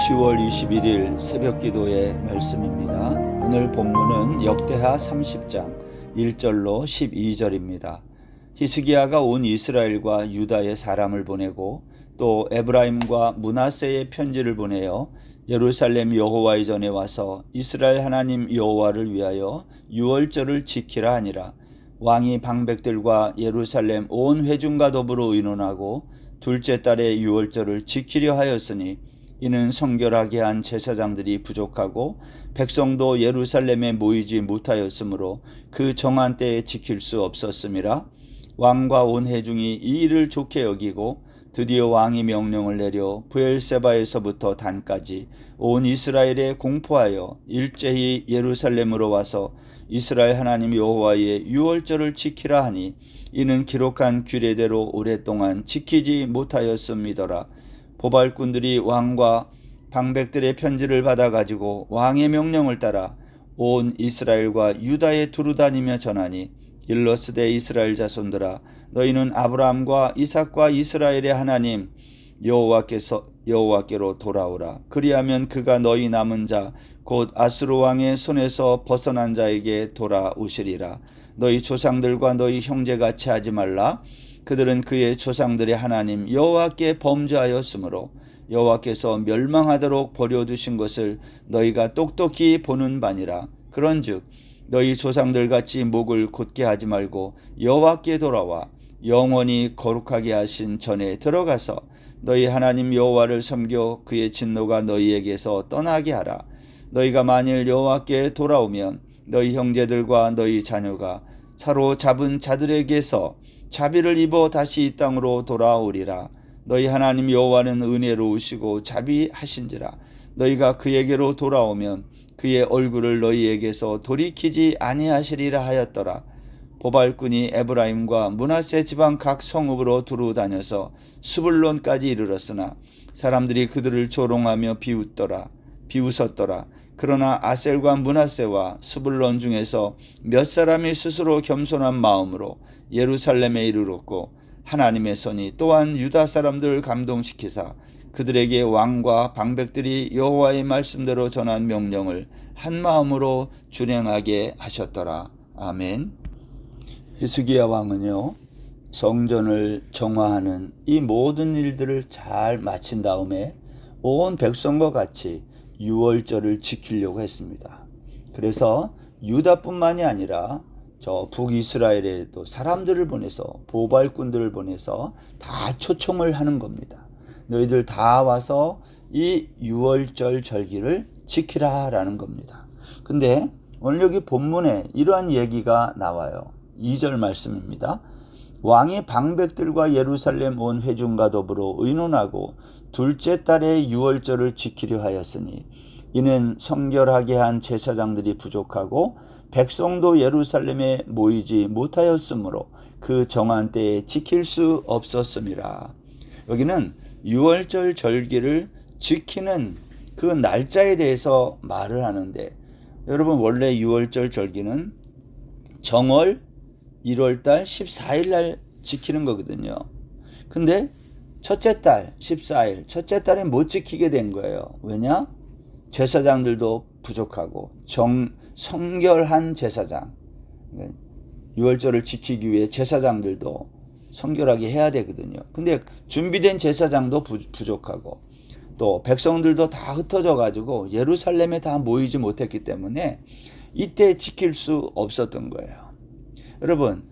10월 21일 새벽기도의 말씀입니다. 오늘 본문은 역대하 30장 1절로 12절입니다. 히스기야가 온 이스라엘과 유다의 사람을 보내고 또 에브라임과 므낫세의 편지를 보내어 예루살렘 여호와의 전에 와서 이스라엘 하나님 여호와를 위하여 유월절을 지키라 하니라. 왕이 방백들과 예루살렘 온 회중과 더불어 의논하고 둘째 달에 유월절을 지키려 하였으니 이는 성결하게 한 제사장들이 부족하고 백성도 예루살렘에 모이지 못하였으므로 그 정한 때에 지킬 수 없었음이라. 왕과 온 회중이 이 일을 좋게 여기고 드디어 왕이 명령을 내려 브엘세바에서부터 단까지 온 이스라엘에 공포하여 일제히 예루살렘으로 와서 이스라엘 하나님 여호와의 유월절을 지키라 하니 이는 기록한 규례대로 오랫동안 지키지 못하였음이더라. 보발꾼들이 왕과 방백들의 편지를 받아가지고 왕의 명령을 따라 온 이스라엘과 유다에 두루다니며 전하니 일러스되 이스라엘 자손들아 너희는 아브라함과 이삭과 이스라엘의 하나님 여호와께로 돌아오라. 그리하면 그가 너희 남은 자 곧 아수르 왕의 손에서 벗어난 자에게 돌아오시리라. 너희 조상들과 너희 형제같이 하지 말라. 그들은 그의 조상들의 하나님 여호와께 범죄하였으므로 여호와께서 멸망하도록 버려두신 것을 너희가 똑똑히 보는 바니라. 그런즉 너희 조상들같이 목을 곧게 하지 말고 여호와께 돌아와 영원히 거룩하게 하신 전에 들어가서 너희 하나님 여호와를 섬겨 그의 진노가 너희에게서 떠나게 하라. 너희가 만일 여호와께 돌아오면 너희 형제들과 너희 자녀가 사로잡은 자들에게서 자비를 입어 다시 이 땅으로 돌아오리라. 너희 하나님 여호와는 은혜로우시고 자비하신지라. 너희가 그에게로 돌아오면 그의 얼굴을 너희에게서 돌이키지 아니하시리라 하였더라. 보발꾼이 에브라임과 므낫세 지방 각 성읍으로 두루 다녀서 스불론까지 이르렀으나 사람들이 그들을 조롱하며 비웃었더라. 그러나 아셀과 므낫세와 스불론 중에서 몇 사람이 스스로 겸손한 마음으로 예루살렘에 이르렀고 하나님의 손이 또한 유다 사람들을 감동시키사 그들에게 왕과 방백들이 여호와의 말씀대로 전한 명령을 한 마음으로 준행하게 하셨더라. 아멘. 히스기야 왕은요, 성전을 정화하는 이 모든 일들을 잘 마친 다음에 온 백성과 같이 유월절을 지키려고 했습니다. 그래서 유다뿐만이 아니라 저 북이스라엘에도 사람들을 보내서 보발꾼들을 보내서 다 초청을 하는 겁니다. 너희들 다 와서 이 유월절 절기를 지키라 라는 겁니다. 근데 오늘 여기 본문에 이러한 얘기가 나와요. 2절 말씀입니다. 왕이 방백들과 예루살렘 온 회중과 더불어 의논하고 둘째 달에 유월절을 지키려 하였으니 이는 성결하게 한 제사장들이 부족하고 백성도 예루살렘에 모이지 못하였으므로 그 정한 때에 지킬 수 없었음이라. 여기는 유월절 절기를 지키는 그 날짜에 대해서 말을 하는데, 여러분 원래 유월절 절기는 정월 1월달 14일 날 지키는 거거든요. 근데 첫째 달 14일 첫째 달에 못 지키게 된 거예요. 왜냐? 제사장들도 부족하고 성결한 제사장, 유월절을 지키기 위해 제사장들도 성결하게 해야 되거든요. 근데 준비된 제사장도 부족하고 또 백성들도 다 흩어져 가지고 예루살렘에 다 모이지 못했기 때문에 이때 지킬 수 없었던 거예요. 여러분,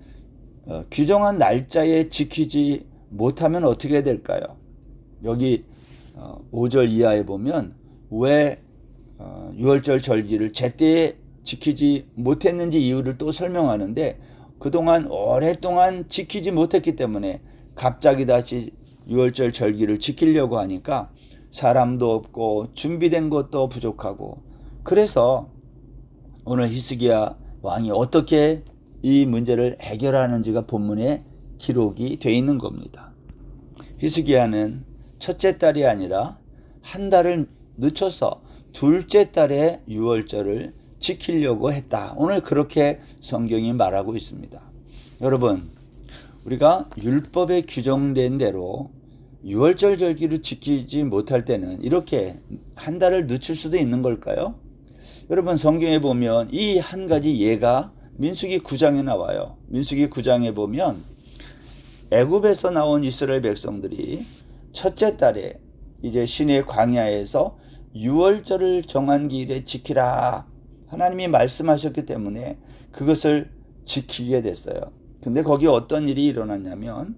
규정한 날짜에 지키지 못하면 어떻게 될까요? 여기 5절 이하에 보면 왜 유월절 절기를 제때에 지키지 못했는지 이유를 또 설명하는데, 그동안 오랫동안 지키지 못했기 때문에 갑자기 다시 유월절 절기를 지키려고 하니까 사람도 없고 준비된 것도 부족하고, 그래서 오늘 히스기야 왕이 어떻게 이 문제를 해결하는지가 본문에 기록이 되어 있는 겁니다. 히스기야는 첫째 달이 아니라 한 달을 늦춰서 둘째 달에 유월절을 지키려고 했다. 오늘 그렇게 성경이 말하고 있습니다. 여러분, 우리가 율법에 규정된 대로 유월절 절기를 지키지 못할 때는 이렇게 한 달을 늦출 수도 있는 걸까요? 여러분, 성경에 보면 이 한 가지 예가 민수기 9장에 나와요. 민수기 9장에 보면 애굽에서 나온 이스라엘 백성들이 첫째 달에 이제 시내 광야에서 유월절을 정한 기일에 지키라. 하나님이 말씀하셨기 때문에 그것을 지키게 됐어요. 근데 거기 어떤 일이 일어났냐면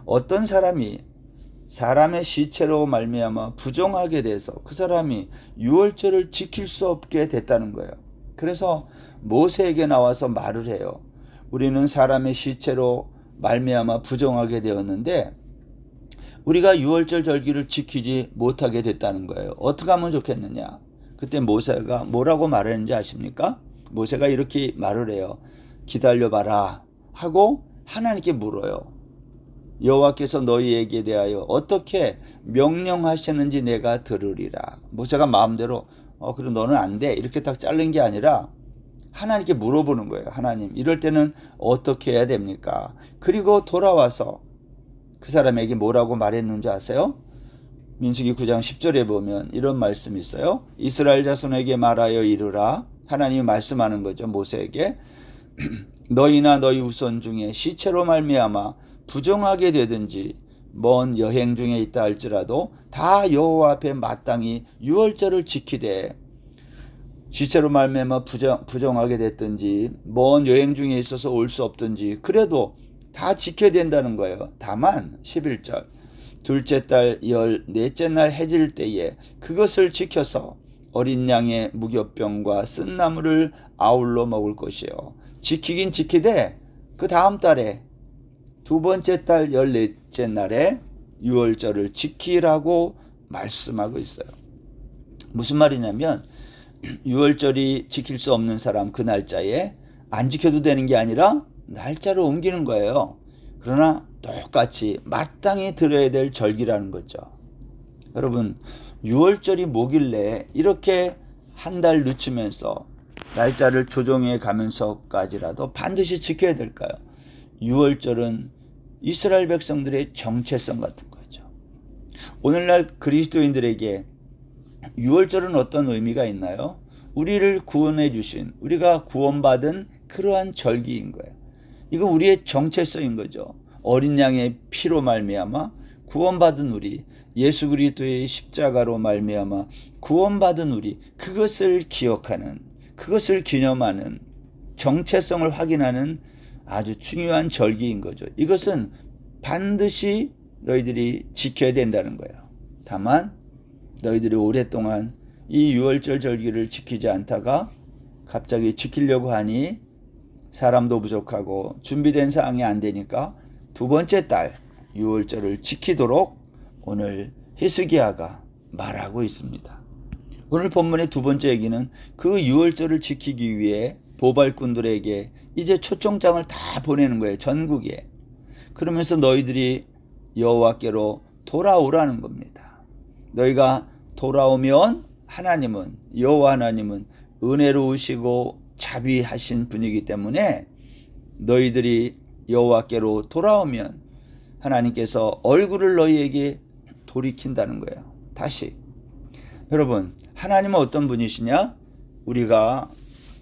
어떤 사람의 시체로 말미암아 부정하게 돼서 그 사람이 유월절을 지킬 수 없게 됐다는 거예요. 그래서 모세에게 나와서 말을 해요. 우리는 사람의 시체로 말미암아 부정하게 되었는데 우리가 유월절 절기를 지키지 못하게 됐다는 거예요. 어떻게 하면 좋겠느냐? 그때 모세가 뭐라고 말했는지 아십니까? 모세가 이렇게 말을 해요. 기다려봐라 하고 하나님께 물어요. 여호와께서 너희에게 대하여 어떻게 명령하시는지 내가 들으리라. 모세가 마음대로 그럼 너는 안 돼 이렇게 딱 자른 게 아니라 하나님께 물어보는 거예요. 하나님, 이럴 때는 어떻게 해야 됩니까? 그리고 돌아와서 그 사람에게 뭐라고 말했는지 아세요? 민수기 9장 10절에 보면 이런 말씀이 있어요. 이스라엘 자손에게 말하여 이르라. 하나님이 말씀하는 거죠. 모세에게. 너희나 너희 후손 중에 시체로 말미암아 부정하게 되든지 먼 여행 중에 있다 할지라도 다 여호와 앞에 마땅히 유월절을 지키되, 시체로 말미암아 부정하게 됐든지 먼 여행 중에 있어서 올 수 없든지 그래도 다 지켜야 된다는 거예요. 다만 11절 둘째 달 14째 날 해질 때에 그것을 지켜서 어린 양의 무교병과 쓴나물을 아울러 먹을 것이요. 지키긴 지키되 그 다음 달에 두 번째 달 14째 날에 유월절을 지키라고 말씀하고 있어요. 무슨 말이냐면 유월절이 지킬 수 없는 사람 그 날짜에 안 지켜도 되는 게 아니라 날짜를 옮기는 거예요. 그러나 똑같이 마땅히 들어야 될 절기라는 거죠. 여러분, 유월절이 뭐길래 이렇게 한 달 늦추면서 날짜를 조정해 가면서까지라도 반드시 지켜야 될까요? 유월절은 이스라엘 백성들의 정체성 같은 거죠. 오늘날 그리스도인들에게 유월절은 어떤 의미가 있나요? 우리를 구원해 주신, 우리가 구원받은 그러한 절기인 거예요. 이거 우리의 정체성인 거죠. 어린 양의 피로 말미암아 구원받은 우리, 예수 그리스도의 십자가로 말미암아 구원받은 우리, 그것을 기억하는, 그것을 기념하는, 정체성을 확인하는 아주 중요한 절기인 거죠. 이것은 반드시 너희들이 지켜야 된다는 거예요. 다만 너희들이 오랫동안 이 유월절 절기를 지키지 않다가 갑자기 지키려고 하니 사람도 부족하고 준비된 사항이 안 되니까 두 번째 달 유월절을 지키도록 오늘 히스기야가 말하고 있습니다. 오늘 본문의 두 번째 얘기는 그 유월절을 지키기 위해 보발꾼들에게 이제 초청장을 다 보내는 거예요. 전국에. 그러면서 너희들이 여호와께로 돌아오라는 겁니다. 너희가 돌아오면 하나님은, 여호와 하나님은 은혜로우시고 자비하신 분이기 때문에 너희들이 여호와께로 돌아오면 하나님께서 얼굴을 너희에게 돌이킨다는 거예요. 다시. 여러분, 하나님은 어떤 분이시냐? 우리가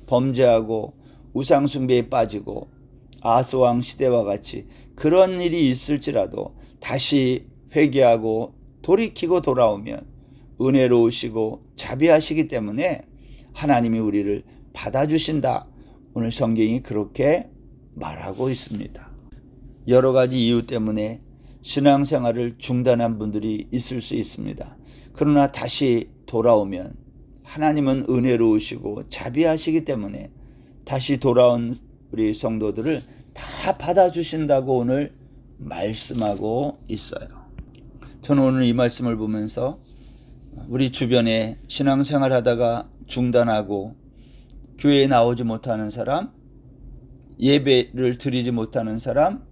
범죄하고 우상숭배에 빠지고 아스왕 시대와 같이 그런 일이 있을지라도 다시 회개하고 돌이키고 돌아오면 은혜로우시고 자비하시기 때문에 하나님이 우리를 받아주신다. 오늘 성경이 그렇게 말하고 있습니다. 여러 가지 이유 때문에 신앙생활을 중단한 분들이 있을 수 있습니다. 그러나 다시 돌아오면 하나님은 은혜로우시고 자비하시기 때문에 다시 돌아온 우리 성도들을 다 받아주신다고 오늘 말씀하고 있어요. 저는 오늘 이 말씀을 보면서 우리 주변에 신앙생활 하다가 중단하고 교회에 나오지 못하는 사람, 예배를 드리지 못하는 사람,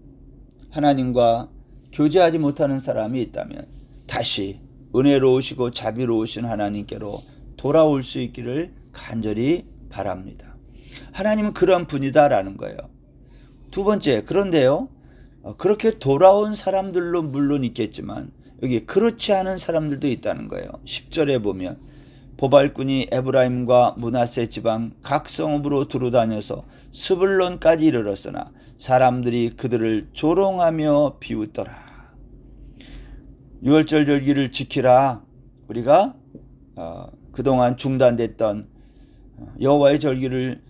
하나님과 교제하지 못하는 사람이 있다면 다시 은혜로우시고 자비로우신 하나님께로 돌아올 수 있기를 간절히 바랍니다. 하나님은 그런 분이다라는 거예요. 두 번째, 그런데요, 그렇게 돌아온 사람들로 물론 있겠지만 여기 그렇지 않은 사람들도 있다는 거예요. 10절에 보면 보발꾼이 에브라임과 므낫세 지방 각 성읍으로 두루다녀서 스불론까지 이르렀으나 사람들이 그들을 조롱하며 비웃더라. 유월절 절기를 지키라. 우리가 그동안 중단됐던 여호와의 절기를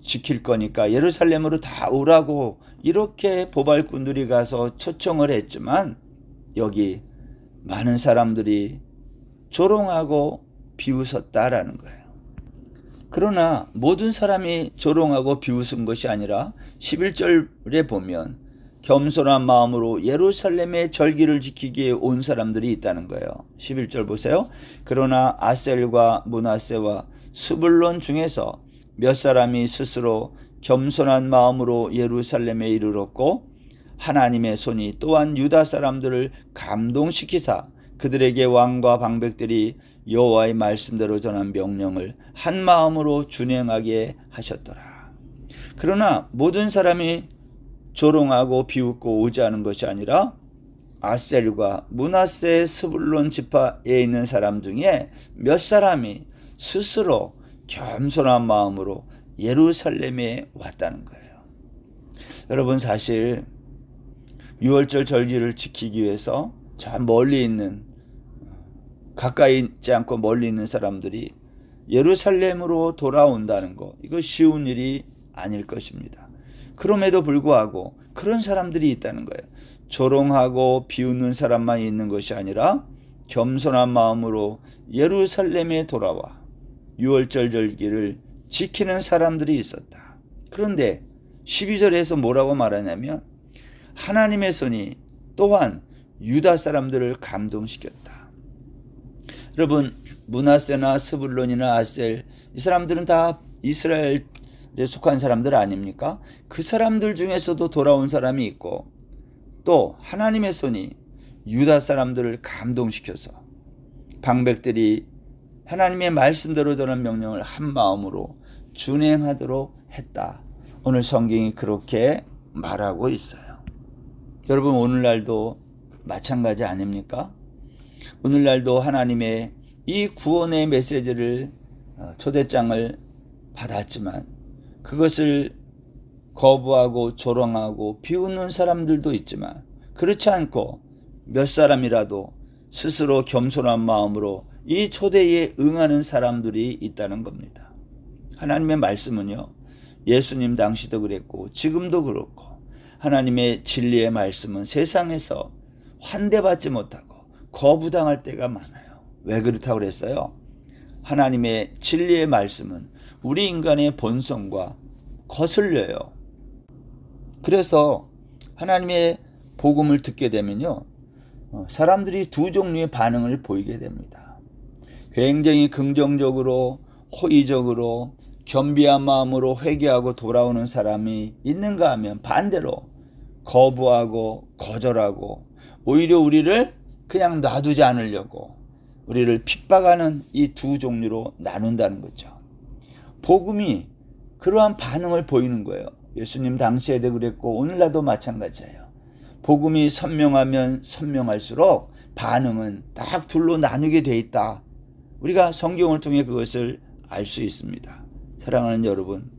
지킬 거니까 예루살렘으로 다 오라고 이렇게 보발꾼들이 가서 초청을 했지만 여기 많은 사람들이 조롱하고 비웃었다라는 거예요. 그러나 모든 사람이 조롱하고 비웃은 것이 아니라 11절에 보면 겸손한 마음으로 예루살렘의 절기를 지키기에 온 사람들이 있다는 거예요. 11절 보세요. 그러나 아셀과 므낫세와 스불론 중에서 몇 사람이 스스로 겸손한 마음으로 예루살렘에 이르렀고 하나님의 손이 또한 유다 사람들을 감동시키사 그들에게 왕과 방백들이 여호와의 말씀대로 전한 명령을 한 마음으로 준행하게 하셨더라. 그러나 모든 사람이 조롱하고 비웃고 오지 않은 것이 아니라 아셀과 므낫세 스불론 지파에 있는 사람 중에 몇 사람이 스스로 겸손한 마음으로 예루살렘에 왔다는 거예요. 여러분, 사실 유월절 절기를 지키기 위해서 저 멀리 있는, 가까이 있지 않고 멀리 있는 사람들이 예루살렘으로 돌아온다는 거, 이거 쉬운 일이 아닐 것입니다. 그럼에도 불구하고 그런 사람들이 있다는 거예요. 조롱하고 비웃는 사람만 있는 것이 아니라 겸손한 마음으로 예루살렘에 돌아와 유월절 절기를 지키는 사람들이 있었다. 그런데 12절에서 뭐라고 말하냐면 하나님의 손이 또한 유다 사람들을 감동시켰다. 여러분, 므낫세나 스불론이나 아셀, 이 사람들은 다 이스라엘에 속한 사람들 아닙니까? 그 사람들 중에서도 돌아온 사람이 있고 또 하나님의 손이 유다 사람들을 감동시켜서 방백들이 하나님의 말씀대로 전한 명령을 한 마음으로 준행하도록 했다. 오늘 성경이 그렇게 말하고 있어요. 여러분, 오늘날도 마찬가지 아닙니까? 오늘날도 하나님의 이 구원의 메시지를, 초대장을 받았지만 그것을 거부하고 조롱하고 비웃는 사람들도 있지만 그렇지 않고 몇 사람이라도 스스로 겸손한 마음으로 이 초대에 응하는 사람들이 있다는 겁니다. 하나님의 말씀은요, 예수님 당시도 그랬고 지금도 그렇고 하나님의 진리의 말씀은 세상에서 환대받지 못하고 거부당할 때가 많아요. 왜 그렇다고 그랬어요? 하나님의 진리의 말씀은 우리 인간의 본성과 거슬려요. 그래서 하나님의 복음을 듣게 되면요, 사람들이 두 종류의 반응을 보이게 됩니다. 굉장히 긍정적으로 호의적으로 겸비한 마음으로 회개하고 돌아오는 사람이 있는가 하면 반대로 거부하고 거절하고 오히려 우리를 그냥 놔두지 않으려고 우리를 핍박하는 이 두 종류로 나눈다는 거죠. 복음이 그러한 반응을 보이는 거예요. 예수님 당시에도 그랬고 오늘날도 마찬가지예요. 복음이 선명하면 선명할수록 반응은 딱 둘로 나누게 돼 있다. 우리가 성경을 통해 그것을 알 수 있습니다. 사랑하는 여러분,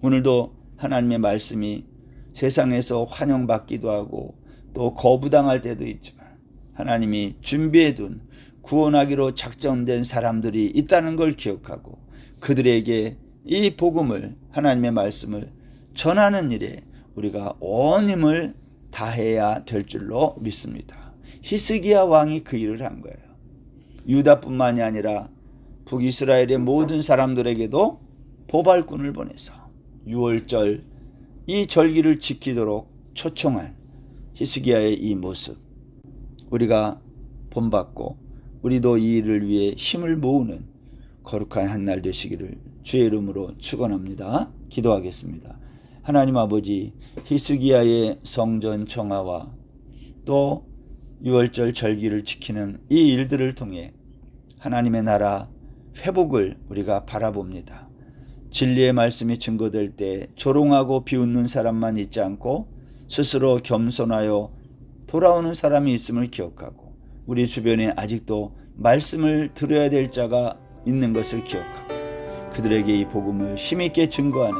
오늘도 하나님의 말씀이 세상에서 환영받기도 하고 또 거부당할 때도 있지만 하나님이 준비해둔 구원하기로 작정된 사람들이 있다는 걸 기억하고 그들에게 이 복음을, 하나님의 말씀을 전하는 일에 우리가 온 힘을 다해야 될 줄로 믿습니다. 히스기야 왕이 그 일을 한 거예요. 유다뿐만이 아니라 북이스라엘의 모든 사람들에게도 보발꾼을 보내서 유월절 이 절기를 지키도록 초청한 히스기야의 이 모습, 우리가 본받고 우리도 이 일을 위해 힘을 모으는 거룩한 한 날 되시기를 주의 이름으로 축원합니다. 기도하겠습니다. 하나님 아버지, 히스기야의 성전 정화와 또 유월절 절기를 지키는 이 일들을 통해 하나님의 나라 회복을 우리가 바라봅니다. 진리의 말씀이 증거될 때 조롱하고 비웃는 사람만 있지 않고 스스로 겸손하여 돌아오는 사람이 있음을 기억하고 우리 주변에 아직도 말씀을 들어야 될 자가 있는 것을 기억하고 그들에게 이 복음을 힘있게 증거하는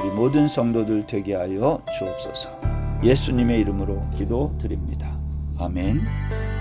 우리 모든 성도들 되게 하여 주옵소서. 예수님의 이름으로 기도드립니다. 아멘.